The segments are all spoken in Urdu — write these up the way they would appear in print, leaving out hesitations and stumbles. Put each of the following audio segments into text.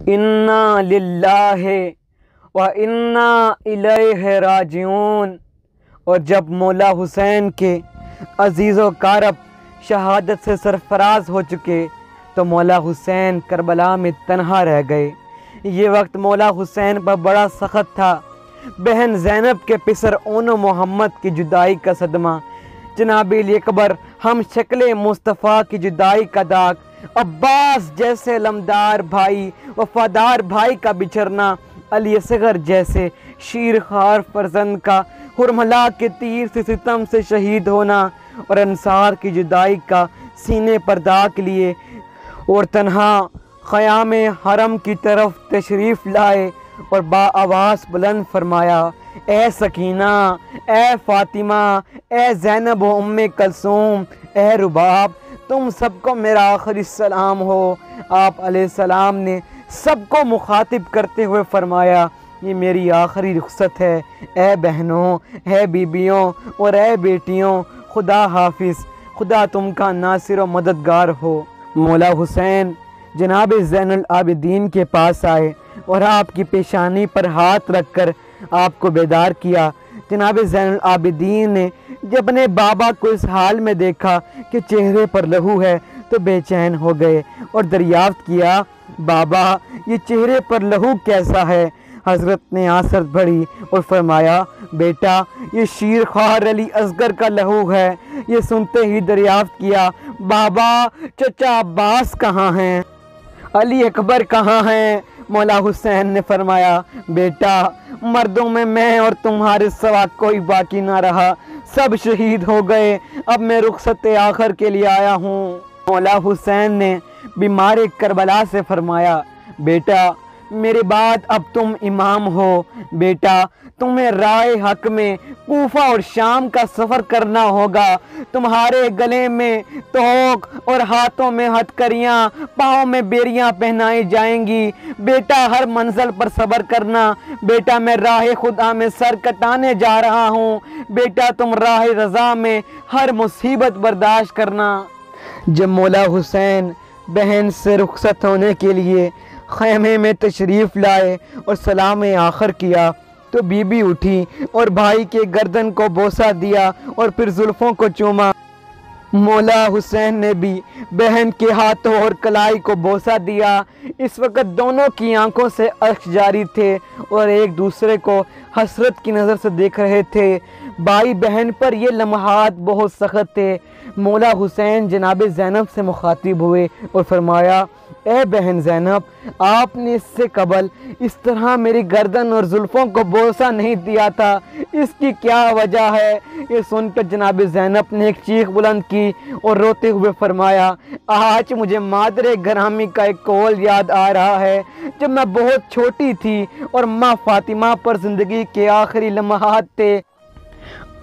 انا للہ و انا الیہ راجعون۔ اور جب مولا حسین کے عزیز و کارب شہادت سے سرفراز ہو چکے تو مولا حسین کربلا میں تنہا رہ گئے۔ یہ وقت مولا حسین پر بڑا سخت تھا۔ بہن زینب کے پسر اون و محمد کی جدائی کا صدمہ، جناب علی اکبر ہم شکل مصطفیٰ کی جدائی کا داغ، عباس جیسے علمدار بھائی وفادار بھائی کا بچھڑنا، علی اصغر جیسے شیرخوار فرزند کا حرملہ کے تیر سے ستم سے شہید ہونا، اور انصار کی جدائی کا سینے پر داغ لیے اور تنہا خیام حرم کی طرف تشریف لائے اور با آواز بلند فرمایا، اے سکینہ، اے فاطمہ، اے زینب و ام کلثوم، اے رباب، تم سب کو میرا آخری سلام ہو۔ آپ علیہ السلام نے سب کو مخاطب کرتے ہوئے فرمایا، یہ میری آخری رخصت ہے، اے بہنوں، اے بیبیوں اور اے بیٹیوں، خدا حافظ، خدا تم کا ناصر و مددگار ہو۔ مولا حسین جناب زین العابدین کے پاس آئے اور آپ کی پیشانی پر ہاتھ رکھ کر آپ کو بیدار کیا۔ جناب زین العابدین نے جب اپنے بابا کو اس حال میں دیکھا کہ چہرے پر لہو ہے تو بے چین ہو گئے اور دریافت کیا، بابا یہ چہرے پر لہو کیسا ہے؟ حضرت نے آنسر بھری اور فرمایا، بیٹا یہ شیرخوار علی اصغر کا لہو ہے۔ یہ سنتے ہی دریافت کیا، بابا چچا عباس کہاں ہیں؟ علی اکبر کہاں ہیں؟ مولا حسین نے فرمایا، بیٹا مردوں میں اور تمہارے سوا کوئی باقی نہ رہا، سب شہید ہو گئے، اب میں رخصت آخر کے لیے آیا ہوں۔ مولا حسین نے بیمار کربلا سے فرمایا، بیٹا میرے بعد اب تم امام ہو، بیٹا تمہیں راہ حق میں کوفہ اور شام کا سفر کرنا ہوگا، تمہارے گلے میں توق اور ہاتھوں میں ہتھکڑیاں، پاؤں میں بیریاں پہنائی جائیں گی، بیٹا ہر منزل پر صبر کرنا، بیٹا میں راہ خدا میں سر کٹانے جا رہا ہوں، بیٹا تم راہ رضا میں ہر مصیبت برداشت کرنا۔ جب مولا حسین بہن سے رخصت ہونے کے لیے خیمے میں تشریف لائے اور سلام آخر کیا تو بی بی اٹھی اور بھائی کے گردن کو بوسہ دیا اور پھر زلفوں کو چوما۔ مولا حسین نے بھی بہن کے ہاتھوں اور کلائی کو بوسہ دیا۔ اس وقت دونوں کی آنکھوں سے اشک جاری تھے اور ایک دوسرے کو حسرت کی نظر سے دیکھ رہے تھے۔ بھائی بہن پر یہ لمحات بہت سخت تھے۔ مولا حسین جناب زینب سے مخاطب ہوئے اور فرمایا، اے بہن زینب، آپ نے اس سے قبل اس طرح میری گردن اور زلفوں کو بوسہ نہیں دیا تھا، اس کی کیا وجہ ہے؟ یہ سن کر جناب زینب نے ایک چیخ بلند کی اور روتے ہوئے فرمایا، آج مجھے مادر گرامی کا ایک قول یاد آ رہا ہے۔ جب میں بہت چھوٹی تھی اور ماں فاطمہ پر زندگی کے آخری لمحات تھے،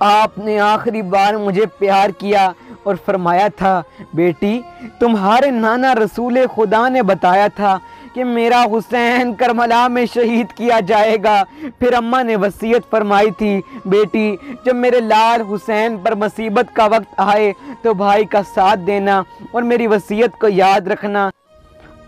آپ نے آخری بار مجھے پیار کیا اور فرمایا تھا، بیٹی تمہارے نانا رسول خدا نے بتایا تھا کہ میرا حسین کربلا میں شہید کیا جائے گا۔ پھر اماں نے وصیت فرمائی تھی، بیٹی جب میرے لاڈ حسین پر مصیبت کا وقت آئے تو بھائی کا ساتھ دینا اور میری وصیت کو یاد رکھنا۔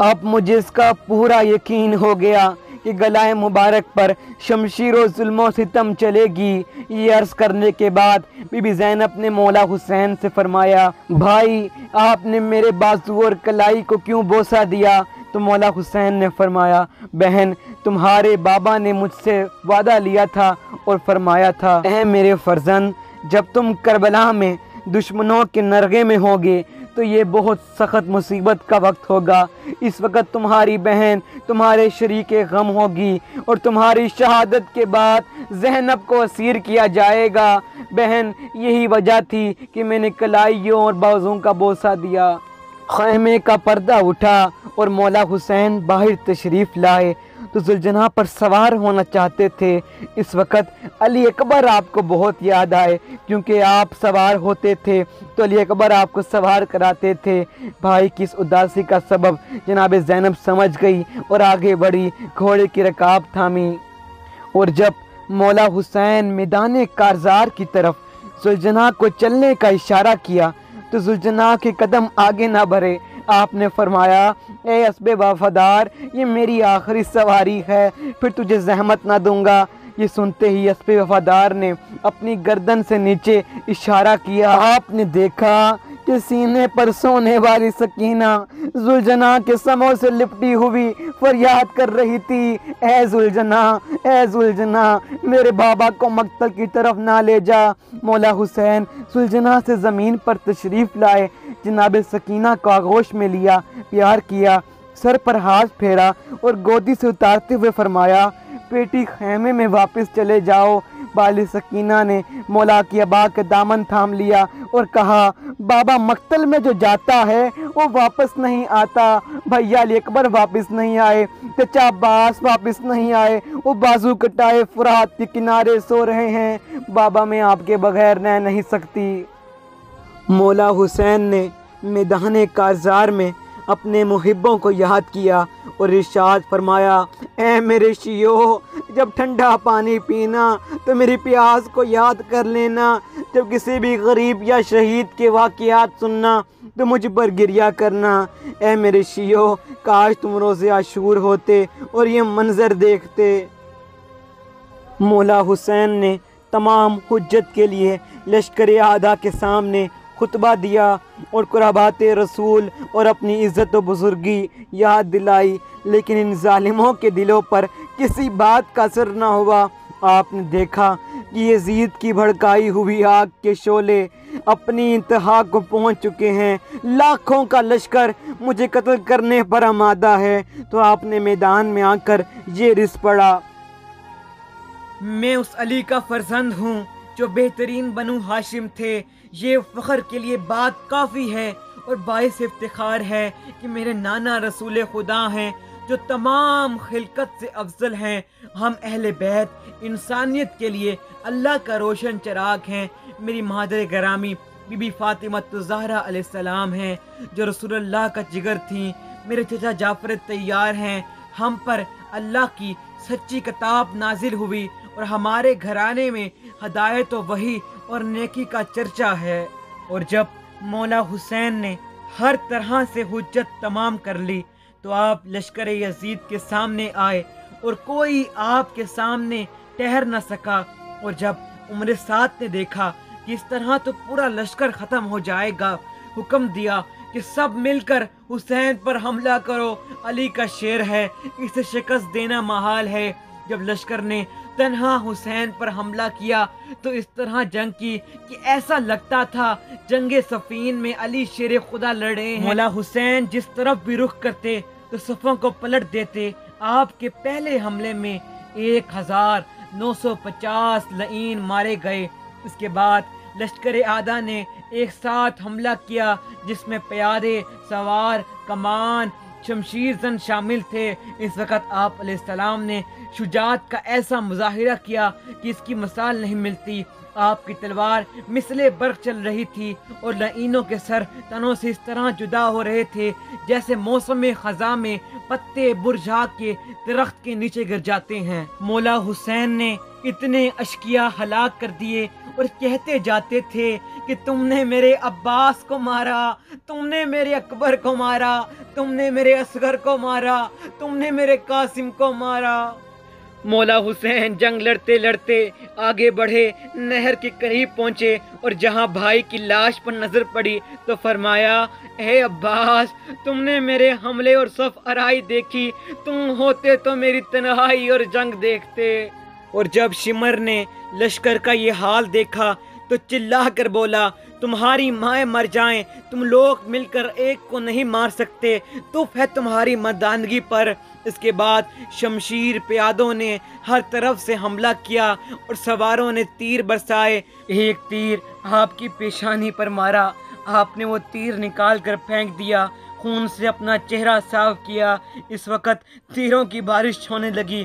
اب مجھے اس کا پورا یقین ہو گیا کہ گلائے مبارک پر شمشیر و ظلم و ستم چلے گی۔ یہ عرض کرنے کے بعد بی بی زینب نے مولا حسین سے فرمایا، بھائی آپ نے میرے بازو اور کلائی کو کیوں بوسہ دیا؟ تو مولا حسین نے فرمایا، بہن تمہارے بابا نے مجھ سے وعدہ لیا تھا اور فرمایا تھا، اے میرے فرزند جب تم کربلا میں دشمنوں کے نرغے میں ہوگے تو یہ بہت سخت مصیبت کا وقت ہوگا۔ اس وقت تمہاری بہن تمہارے شریک غم ہوگی اور تمہاری شہادت کے بعد زینب کو اسیر کیا جائے گا۔ بہن یہی وجہ تھی کہ میں نے کلائیوں اور بازوں کا بوسہ دیا۔ خیمے کا پردہ اٹھا اور مولا حسین باہر تشریف لائے تو ذوالجناح پر سوار ہونا چاہتے تھے۔ اس وقت علی اکبر آپ کو بہت یاد آئے، کیونکہ آپ سوار ہوتے تھے تو علی اکبر آپ کو سوار کراتے تھے۔ بھائی کی اس اداسی کا سبب جناب زینب سمجھ گئی اور آگے بڑھی، گھوڑے کی رکاب تھامی، اور جب مولا حسین میدان کارزار کی طرف ذوالجناح کو چلنے کا اشارہ کیا تو ذوالجناح کے قدم آگے نہ بڑھے، آپ نے فرمایا اے اسب وفادار یہ میری آخری سواری ہے، پھر تجھے زحمت نہ دوں گا۔ یہ سنتے ہی اسب وفادار نے اپنی گردن سے نیچے اشارہ کیا۔ آپ نے دیکھا کہ سینے پر سونے والی سکینہ ذوالجناح کے سموں سے لپٹی ہوئی فریاد کر رہی تھی، اے ذوالجناح، اے ذوالجناح، میرے بابا کو مقتل کی طرف نہ لے جا۔ مولا حسین ذوالجناح سے زمین پر تشریف لائے، جناب سکینہ کو آغوش میں لیا، پیار کیا، سر پر ہاتھ پھیرا اور گودی سے اتارتے ہوئے فرمایا بیٹی خیمے میں واپس چلے جاؤ۔ بالی سکینہ نے مولا کی ابا کے دامن تھام لیا اور کہا بابا مقتل میں جو جاتا ہے وہ واپس نہیں آتا، بھیا علی اکبر واپس نہیں آئے، چچا عباس واپس نہیں آئے، وہ بازو کٹائے فرات کے کنارے سو رہے ہیں، بابا میں آپ کے بغیر رہ نہیں سکتی۔ مولا حسین نے میدان کارزار میں اپنے محبوں کو یاد کیا اور ارشاد فرمایا اے میرے شیعو، جب ٹھنڈا پانی پینا تو میری پیاس کو یاد کر لینا، جب کسی بھی غریب یا شہید کے واقعات سننا تو مجھ پر گریہ کرنا۔ اے میرے شیعو، کاش تم روز عاشور ہوتے اور یہ منظر دیکھتے۔ مولا حسین نے تمام حجت کے لیے لشکر اعداء کے سامنے خطبہ دیا اور قربات رسول اور اپنی عزت و بزرگی یاد دلائی، لیکن ان ظالموں کے دلوں پر کسی بات کا اثر نہ ہوا۔ آپ نے دیکھا کہ یزید کی بھڑکائی ہوئی آگ کے شعلے اپنی انتہا کو پہنچ چکے ہیں، لاکھوں کا لشکر مجھے قتل کرنے پر آمادہ ہے، تو آپ نے میدان میں آ کر یہ رس پڑھا میں اس علی کا فرزند ہوں جو بہترین بنو ہاشم تھے۔ یہ فخر کے لیے بات کافی ہے اور باعث افتخار ہے کہ میرے نانا رسول خدا ہیں جو تمام خلقت سے افضل ہیں۔ ہم اہل بیت انسانیت کے لیے اللہ کا روشن چراغ ہیں۔ میری مادر گرامی بی بی فاطمہ الزہرا علیہ السلام ہیں جو رسول اللہ کا جگر تھیں۔ میرے چچا جعفر طیار ہیں۔ ہم پر اللہ کی سچی کتاب نازل ہوئی اور ہمارے گھرانے میں ہدایت و وحی اور نیکی کا چرچا ہے۔ اور جب مولا حسین نے ہر طرح سے حجت تمام کر لی تو آپ لشکر یزید کے سامنے آئے اور کوئی آپ کے سامنے ٹھہر نہ سکا، اور جب عمر سعد نے دیکھا کہ اس طرح تو پورا لشکر ختم ہو جائے گا، حکم دیا کہ سب مل کر حسین پر حملہ کرو، علی کا شیر ہے، اسے شکست دینا محال ہے۔ جب لشکر نے تنہا حسین پر حملہ کیا تو اس طرح جنگ کی کہ ایسا لگتا تھا جنگ صفین میں علی شیر خدا لڑے ہیں۔ مولا حسین جس طرف بھی رخ کرتے تو صفوں کو پلٹ دیتے۔ آپ کے پہلے حملے میں 1950 لعین مارے گئے۔ اس کے بعد لشکر اعداء نے ایک ساتھ حملہ کیا جس میں پیادے، سوار، کمان، شمشیر زن شامل تھے۔ اس وقت آپ علیہ السلام نے شجاعت کا ایسا مظاہرہ کیا کہ اس کی مثال نہیں ملتی۔ آپ کی تلوار مثل برق چل رہی تھی اور لعینوں کے سر تنوں سے اس طرح جدا ہو رہے تھے جیسے موسم خزاں میں پتے برجھا کے درخت کے نیچے گر جاتے ہیں۔ مولا حسین نے اتنے اشقیاء ہلاک کر دیے اور کہتے جاتے تھے کہ تم نے میرے عباس کو مارا، تم نے میرے اکبر کو مارا، تم نے میرے اصغر کو مارا، تم نے میرے قاسم کو مارا۔ مولا حسین جنگ لڑتے لڑتے آگے بڑھے، نہر کے قریب پہنچے اور جہاں بھائی کی لاش پر نظر پڑی تو فرمایا اے عباس، تم نے میرے حملے اور صف آرائی دیکھی، تم ہوتے تو میری تنہائی اور جنگ دیکھتے۔ اور جب شمر نے لشکر کا یہ حال دیکھا تو چلا کر بولا تمہاری مائیں مر جائیں، تم لوگ مل کر ایک کو نہیں مار سکتے، تف ہے تمہاری مردانگی پر۔ اس کے بعد شمشیر پیادوں نے ہر طرف سے حملہ کیا اور سواروں نے تیر برسائے۔ ایک تیر آپ کی پیشانی پر مارا، آپ نے وہ تیر نکال کر پھینک دیا، خون سے اپنا چہرہ صاف کیا۔ اس وقت تیروں کی بارش ہونے لگی،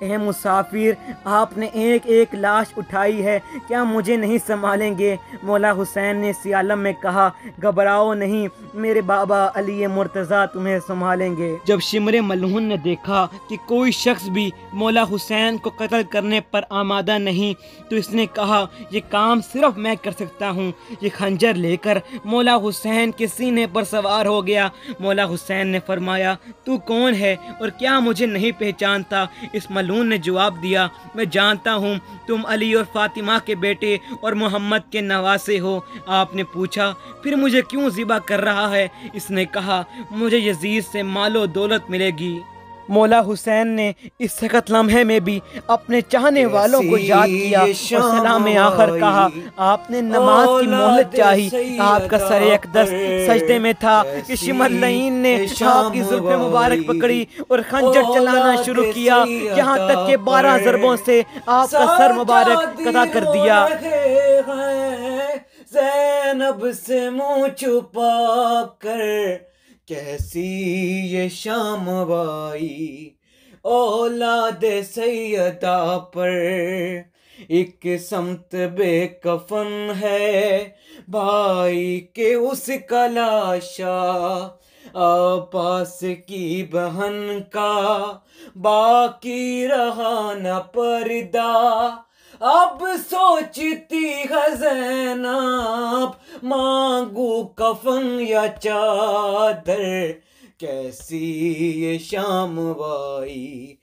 اے مسافر، آپ نے ایک ایک لاش اٹھائی ہے، کیا مجھے نہیں سنبھالیں گے؟ مولا حسین نے اسی عالم میں کہا، گھبراؤ نہیں، میرے بابا علی مرتضیٰ تمہیں سنبھالیں گے۔ جب شمر ملعون نے دیکھا کہ کوئی شخص بھی مولا حسین کو قتل کرنے پر آمادہ نہیں تو اس نے کہا، یہ کام صرف میں کر سکتا ہوں۔ یہ خنجر لے کر مولا حسین کے سینے پر سوار ہو گیا۔ مولا حسین نے فرمایا، تو کون ہے اور کیا مجھے نہیں پہچانتا؟ اس ملعون نے جواب دیا، میں جانتا ہوں، تم علی اور فاطمہ کے بیٹے اور محمد کے نواسے ہو۔ آپ نے پوچھا، پھر مجھے کیوں ذبح کر رہا ہے؟ اس نے کہا، مجھے یزید سے مال و دولت ملے گی۔ مولا حسین نے اس سخت لمحے میں بھی اپنے چاہنے والوں کو یاد کیا اور سلام آخر کہا۔ آپ نے نماز کی مہلت چاہی، آپ کا سر اقدس سجدے میں تھا کہ شمر لعین نے آپ کی زلف مبارک پکڑی اور خنجر چلانا شروع کیا، یہاں تک کہ 12 ضربوں سے آپ کا سر مبارک قطع کر دیا۔ زینب سے منہ چھپا کر کیسی یہ شام بائی، اولاد سیدہ پر ایک سمت بے کفن ہے بھائی کے اس کا لاشا، عباس کی بہن کا باقی رہا نہ پردہ، اب سوچتی ہے زینب مانگو کفن یا چادر، کیسی یہ شام بائی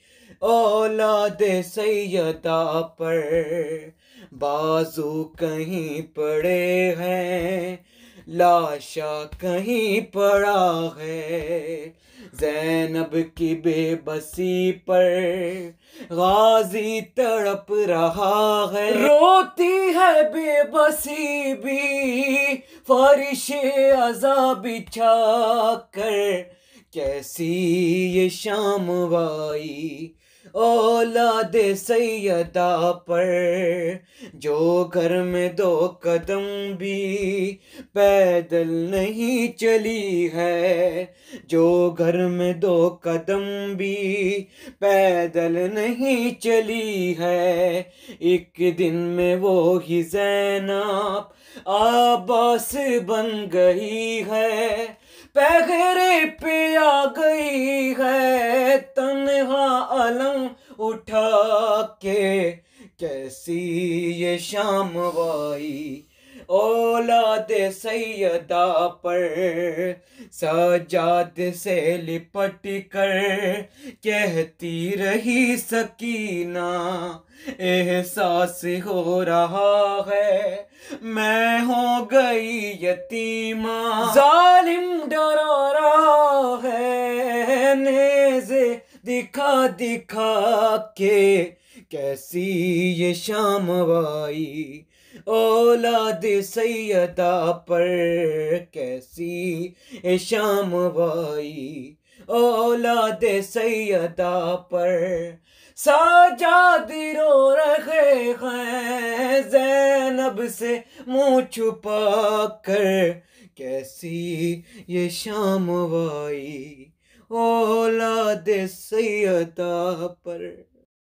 اولاد سیدہ پر، بازو کہیں پڑے ہیں لاشا کہیں پڑا ہے، زینب کی بے بسی پر غازی تڑپ رہا ہے، روتی ہے بے بسی بھی فرش عزا بچھا کر، کیسی یہ شام بائی اولاد سیدہ پر، جو گھر میں 2 قدم بھی پیدل نہیں چلی ہے، جو گھر میں 2 قدم بھی پیدل نہیں چلی ہے، ایک دن میں وہی زینب عباس بن گئی ہے، پہرے پہ آ گئی ہے تنہا علم اٹھا کے، کیسی یہ شام بائی اولاد سیدہ پر، سجاد سے لپٹ کر کہتی رہی سکینہ، احساس ہو رہا ہے میں ہو گئی یتیمہ، ظالم ڈرا رہا ہے نیزے دکھا دکھا کے، کیسی یہ شام بائی اولاد سیدہ پر، کیسی یہ شام بائی اولاد سیدہ پر، سجاد رو رہے ہیں زینب سے منہ چھپا کر، کیسی یہ شام بائی اولاد سیدہ پر۔